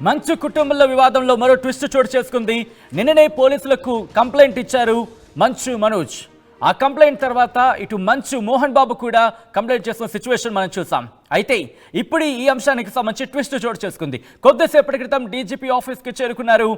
మంచు కుటుంబంలో వివాదంలో మరో ట్విస్ట్ చోటు చేసుకుంది. నిన్ననే పోలీసులకు కంప్లైంట్ ఇచ్చారు మంచు మనోజ్. ఆ కంప్లైంట్ తర్వాత ఇటు మంచు మోహన్ బాబు కూడా కంప్లైంట్ చేసిన సిచ్యువేషన్ మనం చూసాం. అయితే ఇప్పుడు ఈ అంశానికి సంబంధించి ట్విస్ట్ చోటు చేసుకుంది. కొద్దిసేపటి క్రితం డీజీపీ ఆఫీస్కి చేరుకున్నారు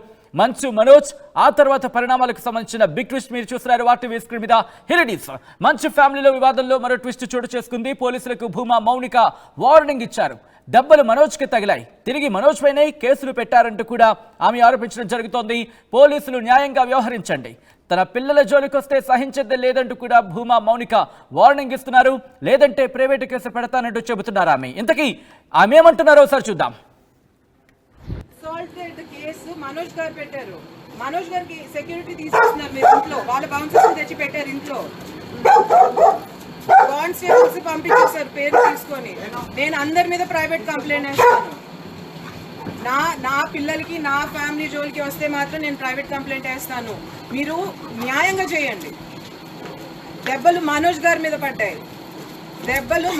మంచు మనోజ్. ఆ తర్వాత పరిణామాలకు సంబంధించిన బిగ్ ట్విస్ట్ మీరు చూస్తున్నారు వాటి స్క్రీన్ మీద. హిరిడీస్ మంచు ఫ్యామిలీలో వివాదంలో మరో ట్విస్ట్ చోటు చేసుకుంది. పోలీసులకు భూమా మౌనిక వార్నింగ్ ఇచ్చారు. దెబ్బలు మనోజ్కి తగిలాయి, తిరిగి మనోజ్ పైనే కేసులు పెట్టారంటూ కూడా ఆమె ఆరోపించడం జరుగుతోంది. పోలీసులు న్యాయంగా వ్యవహరించండి, తన పిల్లల జోలికి వస్తే సహించేదే లేదంటూ కూడా భూమా మౌనిక వార్నింగ్ ఇస్తున్నారు. లేదంటే ప్రైవేటు కేసు పెడతానంటూ చెబుతున్నారు ఆమె. ఇంతకీ ఆమె ఏమంటున్నారో ఒకసారి చూద్దాం. కేసు మనోజ్ గారు పెట్టారు. మనోజ్ గారికి సెక్యూరిటీ తీసుకొస్తున్నారు మీరు ఇంట్లో, వాళ్ళ బౌన్సర్స్ తెచ్చి పెట్టారు ఇంట్లో. కానిస్టేబుల్స్ పంపించేశారు పేరు తీసుకొని. నేను అందరి మీద ప్రైవేట్ కంప్లైంట్ వేస్తాను. నా పిల్లలకి నా ఫ్యామిలీ జోలికి వస్తే మాత్రం నేను ప్రైవేట్ కంప్లైంట్ వేస్తాను. మీరు న్యాయంగా చేయండి. దెబ్బలు మనోజ్ గారి మీద పడ్డాయి. దెబ్బలు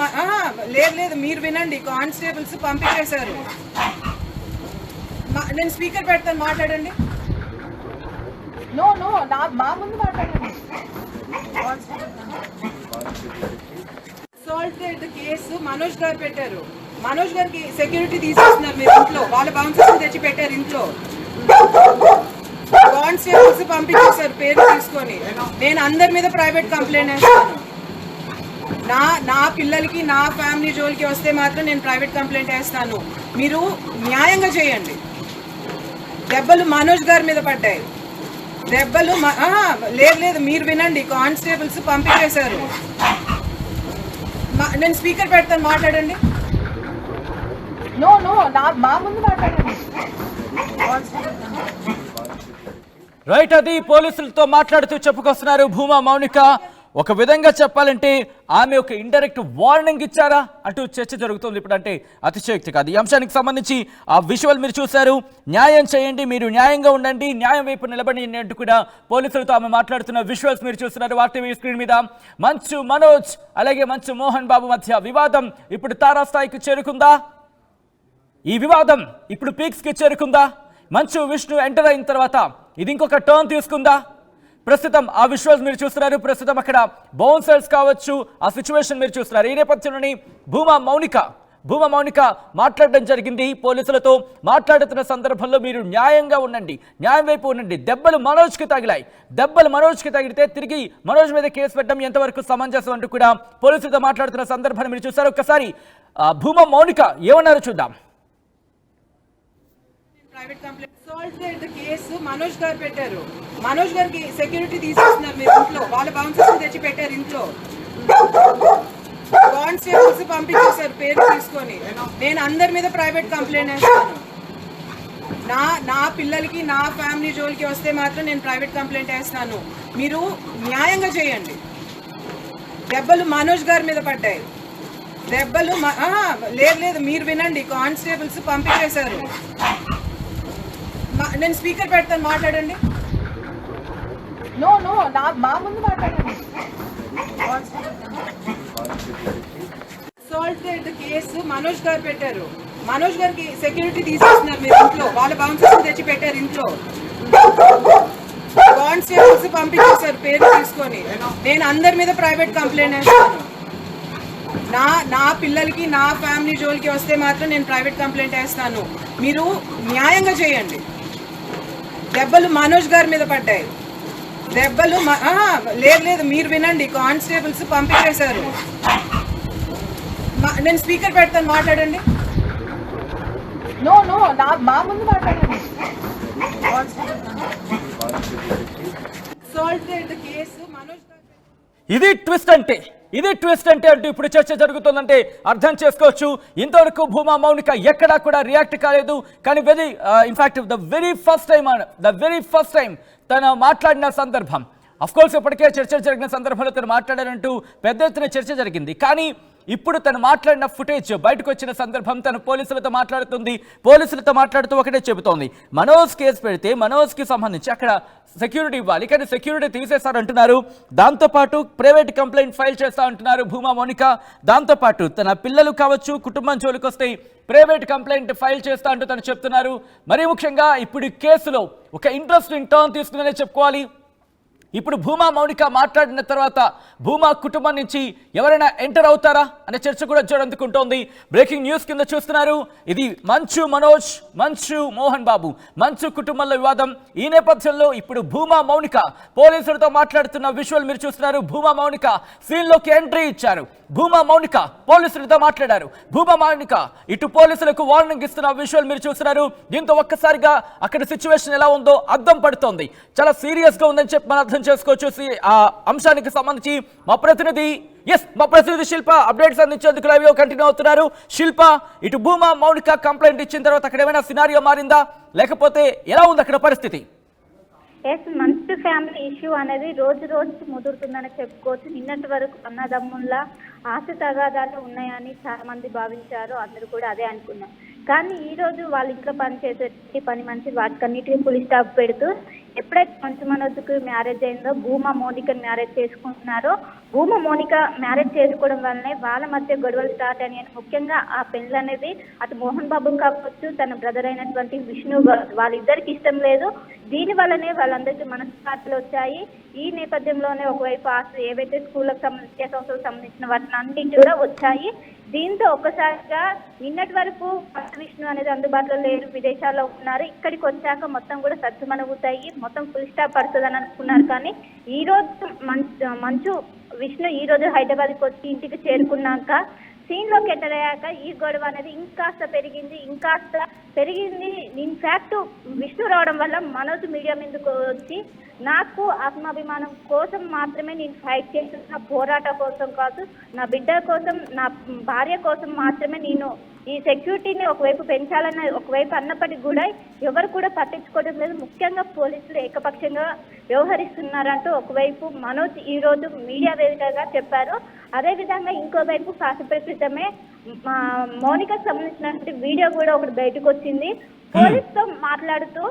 లేదు మీరు వినండి, కానిస్టేబుల్స్ పంపించేశారు. నేను స్పీకర్ పెడతాను, మాట్లాడండి. మా ముందు మాట్లాడండి. కేసు మనోజ్ గారు పెట్టారు. మనోజ్ గారికి సెక్యూరిటీ తీసుకొస్తున్నారు మీరు ఇంట్లో, వాళ్ళ బౌన్సర్స్ తెచ్చి పెట్టారు ఇంట్లో. కానిస్టేబుల్స్ పంపించేశారు పేరు తీసుకొని. నేను అందరి మీద ప్రైవేట్ కంప్లైంట్ వేస్తాను. నా పిల్లలకి నా ఫ్యామిలీ జోలికి వస్తే మాత్రం నేను ప్రైవేట్ కంప్లైంట్ వేస్తాను. మీరు న్యాయంగా చేయండి. దెబ్బలు మనోజ్ గారి మీద పడ్డాయి. దెబ్బలు లేదు మీరు వినండి, కానిస్టేబుల్స్ పంపించేశారు. నేను స్పీకర్ పెడతాను, మాట్లాడండి. మా ముందు మాట్లాడండి. రైట్, అది పోలీసులతో మాట్లాడుతూ చెప్పుకొస్తున్నారు భూమా మౌనిక. ఒక విధంగా చెప్పాలంటే ఆమె ఒక ఇండైరెక్ట్ వార్నింగ్ ఇచ్చారా అంటూ చర్చ జరుగుతుంది ఇప్పుడు. అంటే అతిశయోక్తి కాదు. ఈ అంశానికి సంబంధించి ఆ విజువల్ మీరు చూశారు. న్యాయం చేయండి, మీరు న్యాయంగా ఉండండి, న్యాయం వైపు నిలబడి అంటూ కూడా పోలీసులతో ఆమె మాట్లాడుతున్న విజువల్స్ మీరు చూస్తున్నారు వాటి స్క్రీన్ మీద. మంచు మనోజ్ అలాగే మంచు మోహన్ బాబు మధ్య వివాదం ఇప్పుడు తారాస్థాయికి చేరుకుందా? ఈ వివాదం ఇప్పుడు పీక్స్కి చేరుకుందా? మంచు విష్ణు ఎంటర్ అయిన తర్వాత ఇది ఇంకొక టర్న్ తీసుకుందా? ప్రస్తుతం ఆ విజువల్స్ మీరు చూస్తున్నారు. ప్రస్తుతం అక్కడ బౌన్సర్స్ కావచ్చు, ఆ సిచ్యువేషన్ మీరు చూస్తున్నారు. ఈ నేపథ్యంలోని భూమా మౌనిక మాట్లాడడం జరిగింది పోలీసులతో. మాట్లాడుతున్న సందర్భంలో మీరు న్యాయంగా ఉండండి, న్యాయం వైపు ఉండండి. దెబ్బలు మనోజ్కి తగిలాయి, దెబ్బలు మనోజ్కి తగిలితే తిరిగి మనోజ్ మీద కేసు పెట్టడం ఎంతవరకు సమంజసం అంటూ కూడా పోలీసులతో మాట్లాడుతున్న సందర్భాన్ని మీరు చూస్తారు. ఒక్కసారి భూమా మౌనిక ఏమన్నారో చూద్దాం. ప్రైవేట్ కంప్లైంట్ కేసు మనోజ్ గారు పెట్టారు. మనోజ్ గారికి సెక్యూరిటీ తీసుకొస్తున్నారు మీరు ఇంట్లో, వాళ్ళ బౌన్సర్స్ తెచ్చి పెట్టారు ఇంట్లో. కానిస్టేబుల్స్ పంపించేశారు పేరు తీసుకొని. నేను అందరి మీద ప్రైవేట్ కంప్లైంట్ వేస్తాను. నా పిల్లలకి నా ఫ్యామిలీ జోలికి వస్తే మాత్రం నేను ప్రైవేట్ కంప్లైంట్ వేస్తాను. మీరు న్యాయంగా చేయండి. దెబ్బలు మనోజ్ గారి మీద పడ్డాయి. దెబ్బలు లేదు మీరు వినండి, కానిస్టేబుల్స్ పంపించేశారు. నేను స్పీకర్ పెడతాను, మాట్లాడండి. మా ముందు మాట్లాడండి. కేసు మనోజ్ గారు పెట్టారు. మనోజ్ గారికి సెక్యూరిటీ తీసుకొస్తున్నారు మీరు ఇంట్లో, వాళ్ళ బౌన్సర్స్ తెచ్చి పెట్టారు ఇంట్లో. కానిస్టేబుల్స్ పంపించేశారు పేరు తీసుకొని. నేను అందరి మీద ప్రైవేట్ కంప్లైంట్ వేస్తాను. నా పిల్లలకి నా ఫ్యామిలీ జోలికి వస్తే మాత్రం నేను ప్రైవేట్ కంప్లైంట్ వేస్తాను. మీరు న్యాయంగా చేయండి. దెబ్బలు మనోజ్ గారి మీద పడ్డాయి. దెబ్బలు లేదు మీరు వినండి, కానిస్టేబుల్స్ పంపించేశారు. నేను స్పీకర్ పెడతాను, మాట్లాడండి. మా ముందు మాట్లాడండి. కేసు మనోజ్ ఇది ట్విస్ట్ అంటే అంటూ ఇప్పుడు చర్చ జరుగుతుందంటే అర్థం చేసుకోవచ్చు. ఇంతవరకు భూమా మౌనిక ఎక్కడా కూడా రియాక్ట్ కాలేదు. కానీ in fact the very first time తను మాట్లాడిన సందర్భం, అఫ్కోర్స్ ఇప్పటికే చర్చ జరిగిన సందర్భంలో తను మాట్లాడారంటూ పెద్ద ఎత్తున చర్చ జరిగింది. కానీ ఇప్పుడు తను మాట్లాడిన ఫుటేజ్ బయటకు వచ్చిన సందర్భం తను పోలీసులతో మాట్లాడుతూ ఒకటే చెబుతోంది. మనోజ్ కేసు పెడితే మనోజ్కి సంబంధించి అక్కడ సెక్యూరిటీ ఇవ్వాలి, కానీ సెక్యూరిటీ తీసేశారంటున్నారు. దాంతోపాటు ప్రైవేట్ కంప్లైంట్ ఫైల్ చేస్తా అంటున్నారు భూమా మౌనిక. దాంతోపాటు తన పిల్లలు కావచ్చు, కుటుంబం జోలికి వస్తే ప్రైవేట్ కంప్లైంట్ ఫైల్ చేస్తా అంటూ తను చెప్తున్నారు. మరీ ముఖ్యంగా ఇప్పుడు కేసులో ఒక ఇంట్రెస్టింగ్ టర్న్ తీసుకుందనే చెప్పుకోవాలి. ఇప్పుడు భూమా మౌనిక మాట్లాడిన తర్వాత భూమా కుటుంబం నుంచి ఎవరైనా ఎంటర్ అవుతారా అనే చర్చ కూడా జోరందుకుంటోంది. బ్రేకింగ్ న్యూస్ కింద చూస్తున్నారు. ఇది మంచు మనోజ్, మంచు మోహన్ బాబు, మంచు కుటుంబంలో వివాదం. ఈ నేపథ్యంలో ఇప్పుడు భూమా మౌనిక పోలీసులతో మాట్లాడుతున్న విజువల్ మీరు చూస్తున్నారు. భూమా మౌనిక సీన్లోకి ఎంట్రీ ఇచ్చారు. భూమా మౌనిక పోలీసులతో మాట్లాడారు. భూమా మౌనిక ఇటు పోలీసులకు వార్నింగ్ ఇస్తున్న విజువల్ మీరు చూస్తున్నారు. దీంతో ఒక్కసారిగా అక్కడ సిచ్యువేషన్ ఎలా ఉందో అర్థం పడుతోంది. చాలా సీరియస్ గా ఉందని చెప్పి మనం అర్థం చేసుకోవచ్చు. ఆ అంశానికి సంబంధించి మా ప్రతినిధి శిల్ప అప్డేట్స్ అందించేందుకు లైవ్ కంటిన్యూ అవుతున్నారు. శిల్ప, ఇటు భూమా మౌనిక కంప్లైంట్ ఇచ్చిన తర్వాత అక్కడ ఏమైనా సినారియో మారిందా, లేకపోతే ఎలా ఉంది అక్కడ పరిస్థితి? మంచి ఫ్యామిలీ ఇష్యూ అనేది రోజు రోజుకి ముదురుతుందని చెప్పుకోవచ్చు. నిన్నటి వరకు అన్నదమ్ముల్లా ఆశ తగాదాలు ఉన్నాయని చాలా మంది భావించారు. అందరూ కూడా అదే అనుకున్నారు. కానీ ఈ రోజు వాళ్ళ ఇంట్లో పనిచేసే పని మనిషి వాటికన్నిటికీ ఫుల్ స్టాప్ పెడుతూ ఎప్పుడైతే మంచు మనోజ్కి మ్యారేజ్ అయిందో భూమా మౌనికని మ్యారేజ్ చేసుకుంటున్నారో, భూమా మౌనిక మ్యారేజ్ చేసుకోవడం వల్లనే వాళ్ళ మధ్య గొడవలు స్టార్ట్ అయినాయని, ముఖ్యంగా ఆ పెళ్లి అనేది అటు మోహన్ బాబు కావచ్చు, తన బ్రదర్ అయినటువంటి విష్ణు వాళ్ళిద్దరికి ఇష్టం లేదు. దీని వల్లనే వాళ్ళందరికీ మనస్పార్తలు వచ్చాయి. ఈ నేపథ్యంలోనే ఒకవైపు ఏవైతే స్కూళ్ళకు సంబంధించి సంస్థలకు సంబంధించిన వాటిని అన్నింటి కూడా వచ్చాయి. దీంతో ఒక్కసారిగా నిన్నటి వరకు విష్ణు అనేది అందుబాటులో లేరు, విదేశాల్లో ఉన్నారు. ఇక్కడికి వచ్చాక మొత్తం కూడా సత్తుమణుగుతాయి, మొత్తం ఫుల్ స్టాప్ పడుతుందని అనుకున్నారు. కానీ ఈ రోజు మంచు విష్ణు ఈ రోజు హైదరాబాద్కి వచ్చి ఇంటికి చేరుకున్నాక సీన్లోకి ఎంటర్ అయ్యాక ఈ గొడవ అనేది ఇంకాస్త పెరిగింది. ఇన్ఫాక్ట్ విష్ణు రావడం వల్ల మనోజ్ మీడియా మీదకు వచ్చి నాకు ఆత్మాభిమానం కోసం మాత్రమే నేను ఫైట్ చేస్తున్నా, పోరాట కోసం కాదు, నా బిడ్డ కోసం, నా భార్య కోసం మాత్రమే నేను ఈ సెక్యూరిటీని ఒకవైపు పెంచాలని ఒకవైపు అన్నప్పటికీ కూడా ఎవరు కూడా పట్టించుకోవడం లేదు. ముఖ్యంగా పోలీసులు ఏకపక్షంగా వ్యవహరిస్తున్నారంటూ ఒకవైపు మనోజ్ ఈ రోజు మీడియా వేదికగా చెప్పారు. అదేవిధంగా ఇంకోవైపు కాసేపటి క్రితమే మౌనికకు సంబంధించినటువంటి వీడియో కూడా ఒకటి బయటకు వచ్చింది. పోలీసుతో మాట్లాడుతూ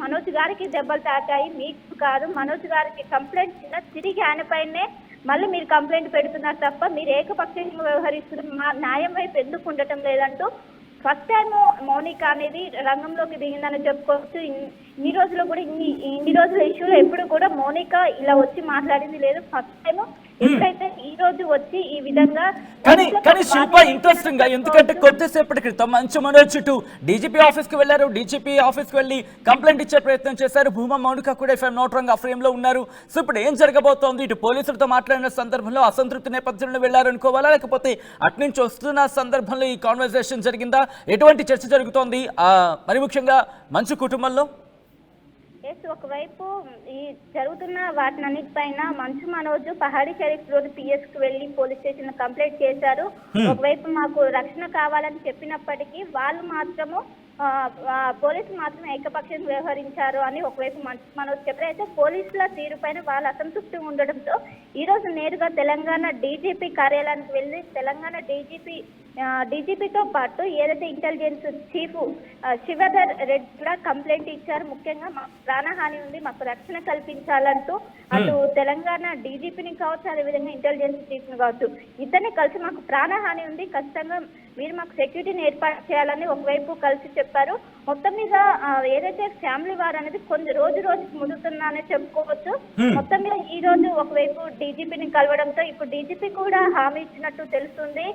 మనోజ్ గారికి దెబ్బలు తాకాయి, మీకు కాదు, మనోజ్ గారికి కంప్లైంట్ చిన్న తిరిగి ఆయన పైనే మళ్ళీ మీరు కంప్లైంట్ పెడుతున్నారు తప్ప మీరు ఏకపక్షంగా వ్యవహరిస్తున్నారు, మా న్యాయం వైపు ఎందుకు ఉండటం లేదంటూ ఫస్ట్ టైం మౌనిక అనేది రంగంలోకి దిగిందని చెప్పుకోవచ్చు. ఇన్ని రోజుల ఇష్యూలో ఎప్పుడు కూడా మౌనిక ఇలా వచ్చి మాట్లాడింది లేదు. ఫస్ట్ టైం ఎప్పుడైతే ఈ రోజు వచ్చి ఈ విధంగా కానీ శిల్ప ఇంట్రెస్టింగ్ గా, ఎందుకంటే కొద్దిసేపటి క్రితం మంచు మనోజ్ చుట్టూ డీజీపీ ఆఫీస్ కి వెళ్లారు. డీజీపీ ఆఫీస్ కి వెళ్లి కంప్లైంట్ ఇచ్చే ప్రయత్నం చేశారు. భూమా మౌనిక కూడా ఇఫ్ ఐఎమ్ నాట్ రాంగ్ ఆ ఫ్రేమ్ లో ఉన్నారు. సో ఇప్పుడు ఏం జరగబోతోంది? ఇటు పోలీసులతో మాట్లాడిన సందర్భంలో అసంతృప్తి నేపథ్యంలో వెళ్లారు అనుకోవాలా, లేకపోతే అటు నుంచి వస్తున్న సందర్భంలో ఈ కాన్వర్సేషన్ జరిగిందా? ఎటువంటి చర్చ జరుగుతోంది మరి ముఖ్యంగా మంచు కుటుంబంలో? ఒకవైపు ఈ జరుగుతున్న వాటినన్నిటిపైన మంచు మనోజ్ పహాడీ షరీఫ్ రోడ్ పిఎస్ కు వెళ్లి పోలీస్ స్టేషన్ లో చేశారు. ఒకవైపు మాకు రక్షణ కావాలని చెప్పినప్పటికీ వాళ్ళు మాత్రము పోలీసులు మాత్రం ఏకపక్షంగా వ్యవహరించారు అని ఒకవైపు మనోజ్ చెప్పారు. అయితే పోలీసుల తీరు పైన వాళ్ళు అసంతృప్తిగా ఉండడంతో ఈ రోజు నేరుగా తెలంగాణ డీజీపీ కార్యాలయానికి వెళ్లి తెలంగాణ డీజీపీతో పాటు ఏదైతే ఇంటెలిజెన్స్ చీఫ్ శివధర్ రెడ్డి కూడా కంప్లైంట్ ఇచ్చారు. ముఖ్యంగా మాకు ప్రాణహాని ఉంది, మాకు రక్షణ కల్పించాలంటూ అటు తెలంగాణ డీజీపీని కావచ్చు, అదేవిధంగా ఇంటెలిజెన్స్ చీఫ్ ని కావచ్చు, ఇద్దరిని కలిసి మాకు ప్రాణహాని ఉంది, ఖచ్చితంగా మీరు మాకు సెక్యూరిటీని ఏర్పాటు చేయాలని ఒకవైపు కలిసి చెప్పారు. మొత్తం మీద ఏదైతే ఫ్యామిలీ వార్ అనేది కొన్ని రోజుకి ముదురుతుందనే చెప్పుకోవచ్చు. మొత్తం మీద ఈ రోజు ఒకవైపు డీజీపీని కలవడంతో ఇప్పుడు డీజీపీ కూడా హామీ ఇచ్చినట్టు తెలుస్తుంది.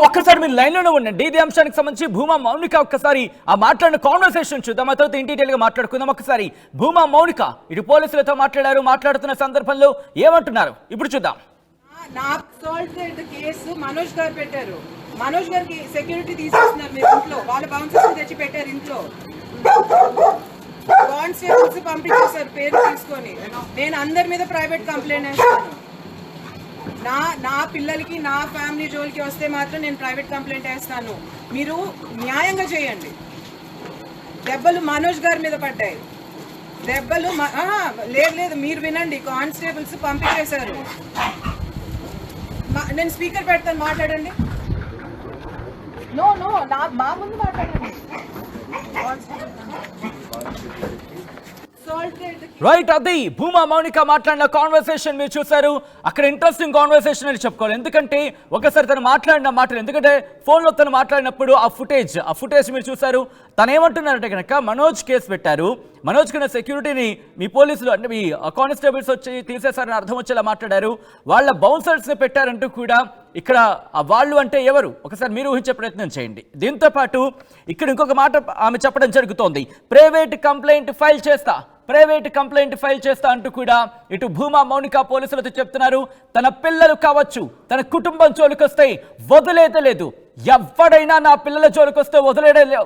ఒక్కసారి మీరు లైన్ లోనే ఉండండి. ఇదే అంశానికి సంబంధించి భూమా మౌనిక ఒక్కసారి ఆ మాట్లాడిన కాన్వర్సేషన్ చూద్దాం, ఆ తర్వాత ఇన్ డీటెయిల్ గా మాట్లాడుకుందాం. ఒకసారి భూమా మౌనిక ఇటు పోలీసులతో మాట్లాడుతున్న సందర్భంలో ఏమంటున్నారు ఇప్పుడు చూద్దాం. నాకు సాల్వ్ కేసు మనోజ్ గారు పెట్టారు. మనోజ్ గారికి సెక్యూరిటీ తీసేస్తున్నారు మీరు ఇంట్లో, వాళ్ళ బౌన్సర్స్ తెచ్చి పెట్టారు ఇంట్లో, కానిస్టేబుల్స్ పంపించేశారు పేరు తీసుకొని. నేను అందరి మీద ప్రైవేట్ కంప్లైంట్ వేస్తాను. నా పిల్లలకి నా ఫ్యామిలీ జోలికి వస్తే మాత్రం నేను ప్రైవేట్ కంప్లైంట్ వేస్తాను. మీరు న్యాయంగా చేయండి. దెబ్బలు మనోజ్ గారి మీద పడ్డాయి. దెబ్బలు లేదు మీరు వినండి, కానిస్టేబుల్స్ పంపించేశారు. నేను స్పీకర్ పెడతాను, మాట్లాడండి. నో నో మా ముందు మాట్లాడండి. రైట్, అది భూమా మౌనిక మాట్లాడిన కాన్వర్సేషన్ మీరు చూసారు. అక్కడ ఇంట్రెస్టింగ్ కాన్వర్సేషన్ అని చెప్పుకోవాలి. ఎందుకంటే ఒకసారి తను మాట్లాడిన మాటలు, ఎందుకంటే ఫోన్లో తను మాట్లాడినప్పుడు ఆ ఫుటేజ్ మీరు చూసారు. తను ఏమంటున్నారంటే కనుక మనోజ్ కేసు పెట్టారు, మనోజ్ కింద సెక్యూరిటీని మీ పోలీసులు అంటే మీ కానిస్టేబుల్స్ వచ్చి తీసేశారని అర్థం వచ్చేలా మాట్లాడారు. వాళ్ళ బౌన్సర్స్ని పెట్టారంటూ కూడా ఇక్కడ వాళ్ళు అంటే ఎవరు ఒకసారి మీరు ఊహించే ప్రయత్నం చేయండి. దీంతో పాటు ఇక్కడ ఇంకొక మాట ఆమె చెప్పడం జరుగుతోంది, ప్రైవేట్ కంప్లైంట్ ఫైల్ చేస్తా అంటూ కూడా ఇటు భూమా మౌనిక పోలీసులతో చెప్తున్నారు. తన పిల్లలు కావచ్చు, తన కుటుంబం జోలికొస్తే వదిలేదే లేదు, ఎవడైనా నా పిల్లల జోలికి వస్తే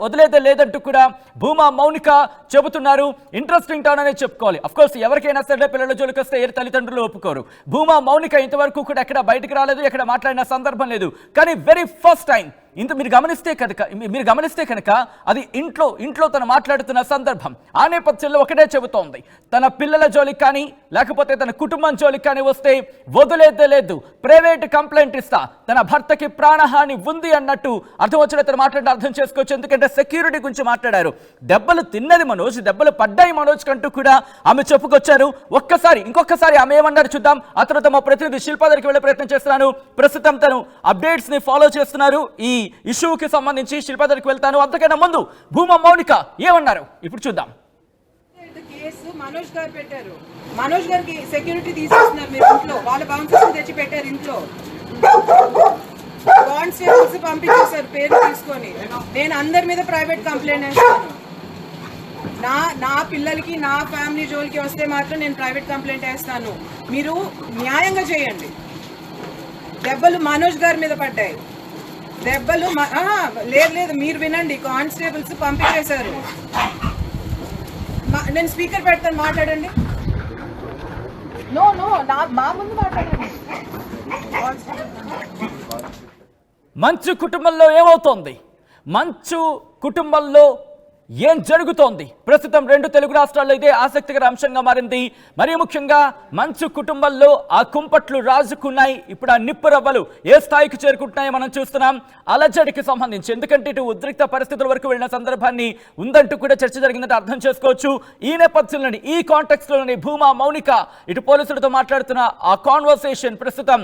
వదిలేదే లేదంటూ కూడా భూమా మౌనిక చెబుతున్నారు. ఇంట్రెస్టింగ్ టర్న్ అనేది చెప్పుకోవాలి. అఫ్కోర్స్ ఎవరికైనా సరే పిల్లల జోలికి వస్తే ఏ తల్లిదండ్రులు ఒప్పుకోరు. భూమా మౌనిక ఇంతవరకు కూడా ఎక్కడ బయటకు రాలేదు, ఎక్కడ మాట్లాడిన సందర్భం లేదు. కానీ వెరీ ఫస్ట్ టైం మీరు గమనిస్తే కనుక అది ఇంట్లో తను మాట్లాడుతున్న సందర్భం. ఆ నేపథ్యంలో ఒకటే చెబుతోంది, తన పిల్లల జోలికి కానీ లేకపోతే తన కుటుంబం జోలికి కానీ వస్తే వదిలేదే లేదు, ప్రైవేట్ కంప్లైంట్ ఇస్తా, తన భర్తకి ప్రాణహాని ఉంది అన్నట్టు అర్థం వచ్చిన తను మాట్లాడి అర్థం చేసుకోవచ్చు. ఎందుకంటే సెక్యూరిటీ గురించి మాట్లాడారు. దెబ్బలు తిన్నది మనోజ్, దెబ్బలు పడ్డాయి మనోజ్ కంటూ కూడా ఆమె చెప్పుకొచ్చారు. ఇంకొకసారి ఆమె ఏమన్నారు చూద్దాం. ఆ తర్వాత మా ప్రతినిధి శిల్ప దగ్గరికి వెళ్ళే ప్రయత్నం చేస్తున్నాను. ప్రస్తుతం తను అప్డేట్స్ ని ఫాలో చేస్తున్నారు. ఈ ఇష్యూకి సంబంధించి శిల్ప దగ్గరికి వెళ్తాను. అంతకన్నా ముందు భూమా మౌనిక ఏమన్నారు ఇప్పుడు చూద్దాం. కేసు మనోజ్ గారు పెట్టారు. మనోజ్ గారికి సెక్యూరిటీ తీసేస్తున్నారు మీరు ఇంట్లో. వాళ్ళ బౌన్సర్స్ తెచ్చి పెట్టారు ఇంట్లో. కానిస్టేబుల్స్ పంపించేశారు పేరు తీసుకొని. నేను అందరి మీద ప్రైవేట్ కంప్లైంట్ వేస్తాను. నా పిల్లలకి నా ఫ్యామిలీ జోలికి వస్తే మాత్రం నేను ప్రైవేట్ కంప్లైంట్ వేస్తాను. మీరు న్యాయంగా చేయండి. దెబ్బలు మనోజ్ గారి మీద పడ్డాయి. దెబ్బలు లేదు మీరు వినండి. కానిస్టేబుల్స్ పంపించేశారు. నేను స్పీకర్ పెడతాను, మాట్లాడండి. నో మా ముందు మాట్లాడండి. మంచు కుటుంబంలో ఏమవుతోంది, మంచు కుటుంబంలో ఏం జరుగుతోంది? ప్రస్తుతం 2 తెలుగు రాష్ట్రాల్లో ఇదే ఆసక్తికర అంశంగా మారింది. మరీ ముఖ్యంగా మంచు కుటుంబంలో ఆ కుంపట్లు రాజుకున్నాయి. ఇప్పుడు ఆ నిప్పురవ్వలు ఏ స్థాయికి చేరుకుంటున్నాయో మనం చూస్తున్నాం. అలజడికి సంబంధించి, ఎందుకంటే ఇటు ఉద్రిక్త పరిస్థితుల వరకు వెళ్ళిన సందర్భాన్ని ఉందంటూ కూడా చర్చ జరిగిందంటే అర్థం చేసుకోవచ్చు. ఈ నేపథ్యంలోని ఈ కాంటెక్స్ట్లోని భూమా మౌనిక ఇటు పోలీసులతో మాట్లాడుతున్న ఆ కాన్వర్సేషన్ ప్రస్తుతం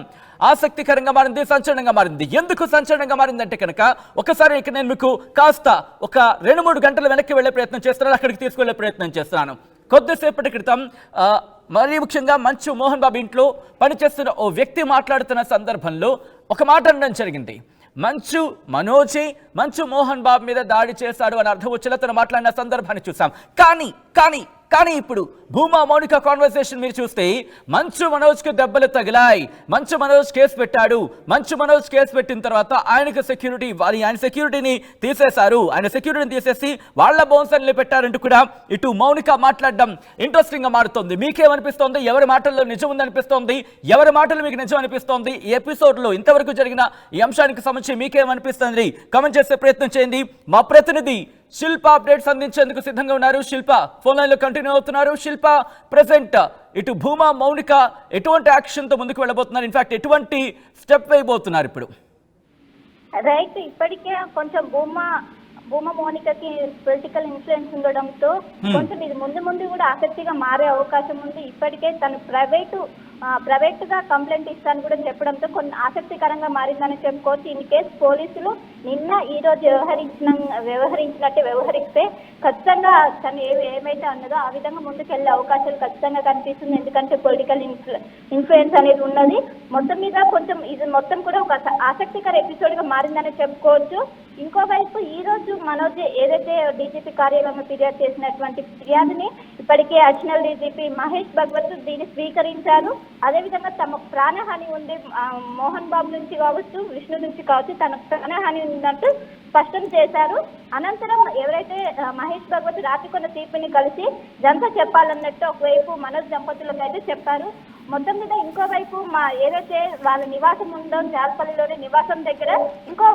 ఆసక్తికరంగా మారింది, సంచలనంగా మారింది. ఎందుకు సంచలనంగా మారిందంటే కనుక ఒకసారి ఇక్కడ నేను మీకు కాస్త ఒక 2-3 గంటలు వెనక్కి వెళ్ళే ప్రయత్నం చేస్తున్నాను, అక్కడికి తీసుకెళ్లే ప్రయత్నం చేస్తున్నాను. కొద్దిసేపటి క్రితం మరీ ముఖ్యంగా మంచు మోహన్ బాబు ఇంట్లో పనిచేస్తున్న ఓ వ్యక్తి మాట్లాడుతున్న సందర్భంలో ఒక మాట అనడం జరిగింది. మంచు మోహన్ బాబు మీద దాడి చేశాడు అని అర్థం వచ్చేలా తను మాట్లాడిన సందర్భాన్ని చూసాం. కానీ ఇప్పుడు భూమా మౌనిక కాన్వర్సేషన్ మీరు చూస్తే మంచు మనోజ్కి దెబ్బలు తగిలాయి, మంచు మనోజ్ కేసు పెట్టాడు, మంచు మనోజ్ కేసు పెట్టిన తర్వాత ఆయనకు సెక్యూరిటీ ఇవ్వాలి, ఆయన సెక్యూరిటీని తీసేశారు, ఆయన సెక్యూరిటీని తీసేసి వాళ్ళ బౌన్సర్ని పెట్టారంటూ కూడా ఇటు మౌనిక మాట్లాడడం ఇంట్రెస్టింగ్ గా మారుతోంది. మీకేమనిపిస్తోంది? ఎవరి మాటల్లో నిజం ఉందనిపిస్తోంది? ఎవరి మాటలు మీకు నిజం అనిపిస్తోంది? ఈ ఎపిసోడ్లో ఇంతవరకు జరిగిన ఈ అంశానికి సంబంధించి మీకేమనిపిస్తుంది? కామెంట్ చేసే ప్రయత్నం చేయండి. మా ప్రతినిధి శిల్ప అప్డేట్స్ అందించేందుకు సిద్ధంగా ఉన్నారు. శిల్ప ఫోన్ లైన్ లో కంటిన్యూ అవుతున్నారు. శిల్ప, ప్రెసెంట్ ఇటు భూమా మౌనిక ఎటువంటి యాక్షన్ తో ముందుకు వెళ్ళబోతున్నారు? ఇన్ఫాక్ట్ ఎటువంటి స్టెప్ వేయబోతున్నారు ఇప్పుడు? రైట్, ఇప్పటికే కొంచెం భూమా మౌనికకి పొలిటికల్ ఇన్ఫ్లుయెన్స్ ఉండడంతో కొంచెం ఇది ముందు కూడా ఆసక్తిగా మారే అవకాశం ఉంది. ఇప్పటికే తను ప్రైవేట్ గా కంప్లైంట్ ఇస్తాను కూడా చెప్పడంతో కొన్ని ఆసక్తికరంగా మారిందని చెప్పుకోవచ్చు. ఇన్ కేసు పోలీసులు నిన్న ఈ రోజు వ్యవహరించినట్టే వ్యవహరిస్తే ఖచ్చితంగా తను ఏమైతే అన్నదో ఆ విధంగా ముందుకెళ్లే అవకాశాలు ఖచ్చితంగా కనిపిస్తుంది. ఎందుకంటే పొలిటికల్ ఇన్ఫ్లుయెన్స్ అనేది ఉన్నది. మొత్తం మీద కొంచెం ఇది మొత్తం కూడా ఒక ఆసక్తికర ఎపిసోడ్ గా మారిందని చెప్పుకోవచ్చు. ఇంకోవైపు ఈ రోజు మనోజ్ ఏదైతే డీజీపీ కార్యాలయంలో ఫిర్యాదు చేసినటువంటి ఫిర్యాదుని ఇప్పటికే అడిషనల్ డీజీపీ మహేష్ భగవత్ దీన్ని స్వీకరించారు. అదేవిధంగా తమ ప్రాణహాని ఉంది, మోహన్ బాబు నుంచి కావచ్చు, విష్ణు నుంచి కావచ్చు, తనకు ప్రాణహాని ఉందంటూ స్పష్టం చేశారు. అనంతరం ఎవరైతే మహేష్ భగవతి రాత్రికొండ తీర్పుని కలిసి జంట చెప్పాలన్నట్టు ఒకవైపు మనోజ్ దంపతులకు అయితే చెప్పారు. మొత్తం మీద ఇంకోవైపు ఏదైతే వాళ్ళ నివాసం ఉందో జాలపల్లిలోని నివాసం దగ్గర ఇంకో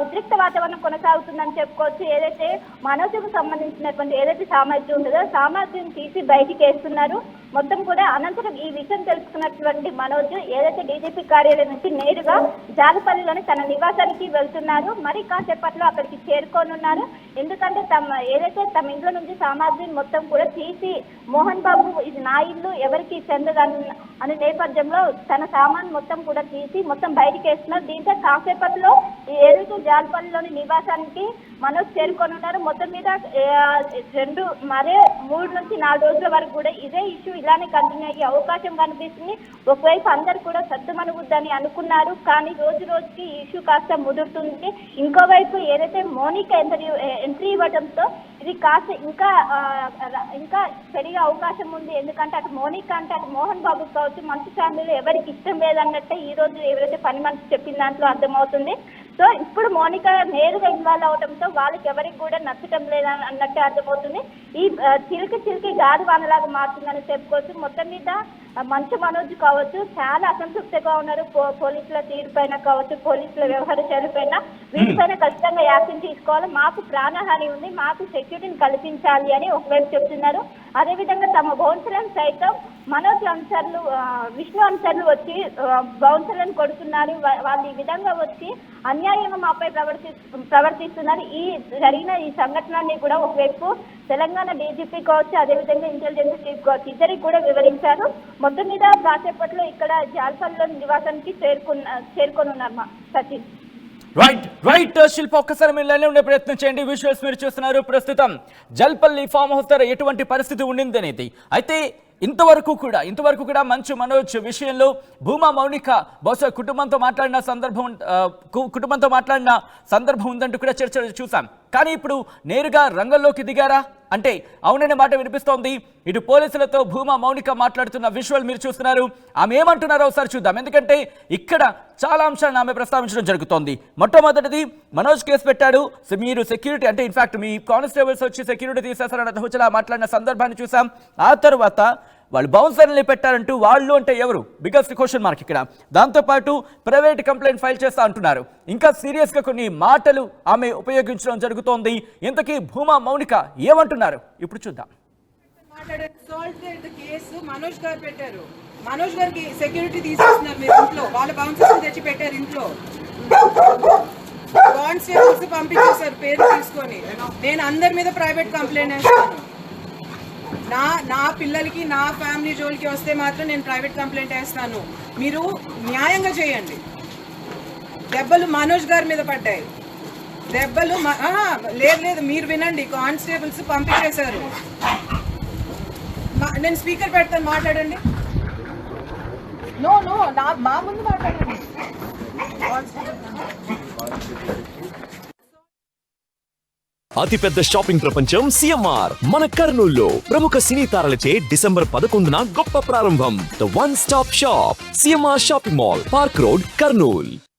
ఉద్రిక్త వాతావరణం కొనసాగుతుందని చెప్పుకోవచ్చు. ఏదైతే మనోజ్కు సంబంధించినటువంటి ఏదైతే సామర్థ్యం ఉంటుందో సామర్థ్యం తీసి బయటికి వేస్తున్నారు. మొత్తం కూడా అనంతరం ఈ విషయం తెలుసుకున్నటువంటి మనోజ్ ఏదైతే డీజీపీ కార్యాలయం నుంచి నేరుగా జాలపల్లిలోని తన నివాసానికి వెళ్తున్నారు. మరి కాసేపట్లో అక్కడికి చేరుకోనున్నారు. ఎందుకంటే ఏదైతే తమ ఇంట్లో నుంచి సామాగ్రిని మొత్తం కూడా తీసి మోహన్ బాబు ఇది నా ఇల్లు ఎవరికి చెందదు అనే నేపథ్యంలో తన సామాన్ మొత్తం కూడా తీసి మొత్తం బయటికి వేస్తున్నారు. దీంతో కాసేపట్లో ఏదైతే జాలపల్లిలోని నివాసానికి మనోజ్ చేరుకోనున్నారు. మొత్తం మీద 3 నుంచి 4 రోజుల వరకు కూడా ఇదే ఇష్యూ ఇలానే కంటిన్యూ అయ్యే అవకాశం కనిపిస్తుంది. ఒకవైపు అందరు కూడా సర్దుమణుగుద్దని అనుకున్నారు, కానీ రోజు రోజుకి ఈ ఇష్యూ కాస్త ముదురుతుంది. ఇంకోవైపు ఏదైతే మోనికా ఎంట్రీ ఇవ్వడంతో ఇది కాస్త ఇంకా పెరిగే అవకాశం ఉంది. ఎందుకంటే అటు మోనికా అంటే అటు మోహన్ బాబు కావచ్చు మంచి ఫ్యామిలీలో ఎవరికి ఇష్టం లేదన్నట్టే ఈ రోజు ఎవరైతే పని మనిషి చెప్పిన దాంట్లో అర్థమవుతుంది. సో ఇప్పుడు మోనికా నేరుగా ఇన్వాల్వ్ అవడంతో వాళ్ళకి ఎవరికి కూడా నచ్చటం లేదని అన్నట్టే అర్థమవుతుంది. ఈ చిలికి గాలి వానలాగా మారుతుందని చెప్పుకోవచ్చు. మొత్తం మీద మంచు మనోజ్ కావచ్చు చాలా అసంతృప్తిగా ఉన్నారు. పోలీసుల తీరుపైన కావచ్చు, పోలీసుల వ్యవహార శైలిపైన వీటిపైన ఖచ్చితంగా యాక్షన్ తీసుకోవాలి. మాకు ప్రాణహాని ఉంది, మాకు సెక్యూరిటీని కల్పించాలి అని ఒకవైపు చెప్తున్నారు. అదేవిధంగా తమ బౌన్సర్లను సైతం మనోజ్ అనుచరులు విష్ణు అనుచరులు వచ్చి బౌన్సర్లను కొడుతున్నారు. వాళ్ళు ఈ విధంగా వచ్చి అన్యాయంగా మాపై ప్రవర్తిస్తున్నారు. జరిగిన ఈ సంఘటనని కూడా ఒకవైపు తెలంగాణ డీజీపీ కావచ్చు, అదేవిధంగా ఇంటెలిజెన్స్ చీఫ్ కావచ్చు ఇద్దరికి కూడా వివరించారు. మొత్తం మీద కాసేపట్లో ఇక్కడ జాలపల్లిలో నివాసానికి చేరుకోనున్నారు సచిన్. రైట్ శిల్ప, ఒక్కసారి మీరు లైన్లో ఉండే ప్రయత్నం చేయండి. విజువల్స్ మీరు చూస్తున్నారు. ప్రస్తుతం జల్పల్లి ఫామ్ హౌస్ దగ్గర ఎటువంటి పరిస్థితి ఉండింది అనేది అయితే ఇంతవరకు కూడా మంచు మనోజ్ విషయంలో భూమా మౌనిక బహుశా కుటుంబంతో మాట్లాడిన సందర్భం ఉందంటూ కూడా చర్చ చూసాం. కానీ ఇప్పుడు నేరుగా రంగంలోకి దిగారా అంటే అవుననే మాట వినిపిస్తోంది. ఇటు పోలీసులతో భూమా మౌనిక మాట్లాడుతున్న విజువల్ మీరు చూస్తున్నారు. ఆమె ఏమంటున్నారో ఒకసారి చూద్దాం. ఎందుకంటే ఇక్కడ చాలా అంశాలను ఆమె ప్రస్తావించడం జరుగుతోంది. మొట్టమొదటిది మనోజ్ కేసు పెట్టాడు, మీరు సెక్యూరిటీ అంటే ఇన్ఫాక్ట్ మీ కానిస్టేబుల్స్ వచ్చి సెక్యూరిటీ తీసేస్తారన్న దహుచలా మాట్లాడిన సందర్భాన్ని చూసాం. ఆ తర్వాత వాళ్ళు బౌన్సర్ని పెట్టారంటూ వాళ్ళు అంటే ఎవరు బిగ్గెస్ట్ క్వశ్చన్ మార్క్ ఇక్కడ. దాంతోపాటు ప్రైవేట్ కంప్లైంట్ ఫైల్ చేస్తా అంటున్నారు. ఇంకా సీరియస్గా కొన్ని మాటలు ఆమె ఉపయోగించడం జరుగుతోంది. ఇంతకీ భూమా మౌనిక ఏమంటున్నారు ఇప్పుడు చూద్దాం. కేసు మనోజ్ గారు పెట్టారు. మనోజ్ గారికి సెక్యూరిటీ తీసేస్తున్నారు మీరు ఇంట్లో. వాళ్ళ బౌన్సర్స్ తెచ్చి పెట్టారు ఇంట్లో. కానిస్టేబుల్స్ పంపించేశారు పేరు తీసుకొని. నేను అందరి మీద ప్రైవేట్ కంప్లైంట్ వేస్తాను. నా పిల్లలకి నా ఫ్యామిలీ జోలికి వస్తే మాత్రం నేను ప్రైవేట్ కంప్లైంట్ వేస్తాను. మీరు న్యాయంగా చేయండి. దెబ్బలు మనోజ్ గారి మీద పడ్డాయి. దెబ్బలు లేదు మీరు వినండి. కానిస్టేబుల్స్ పంపించేశారు. నేను స్పీకర్ పెడతాను, మాట్లాడండి. మా ముందు మాట్లాడండి. అతిపెద్ద షాపింగ్ ప్రపంచం సిఎంఆర్ మన కర్నూలులో ప్రముఖ సినీ తారలచే డిసెంబర్ 11న గొప్ప ప్రారంభం. The one stop shop CMR shopping mall, park road, Kurnool.